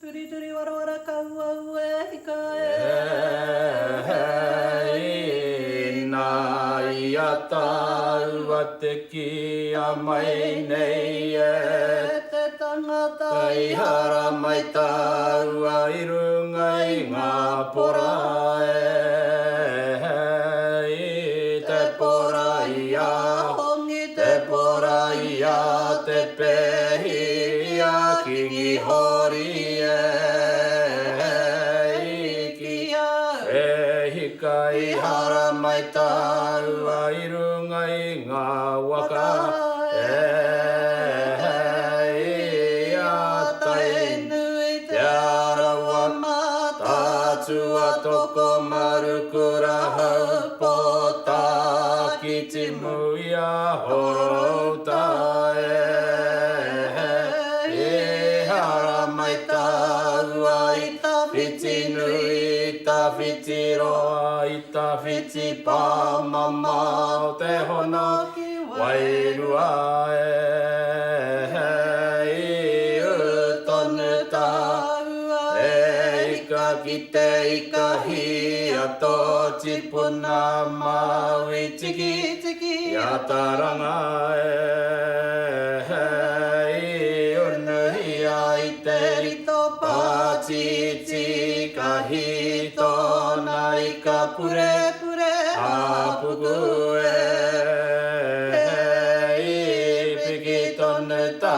Turi turi wara wara kaua ue hika Nā ia tāua te ki a mai nei te tangata i hara mai tāua i runga i ngā pora te pora i a hongi te pora i a te pehi i a kingi hori hika i hara mai tāua i runga i ngā waka te arawa tātua toko marukura haupo tā ki timu i a horota hara mai tāua i whiti nui ta whiti roa i ta whiti pāmama o te hono wairua i utonu tā ika ki te ika hia tō tipuna maui tiki ia taranga unuhia i te rito pātiti ka hito na ika pure hapuku piki tonu tā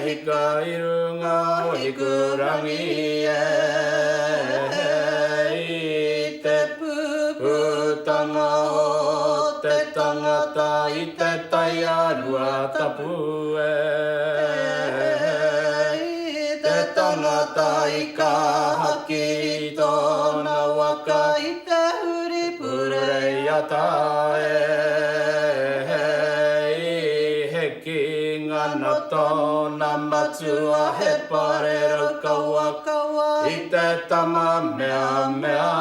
hika i runga o hikurangi te putanga o te tangata i te tai arua tapu te tangata i ka haki i tōna waka i te huri purei ata he kinga tōna matua he parero kaua i te tama mea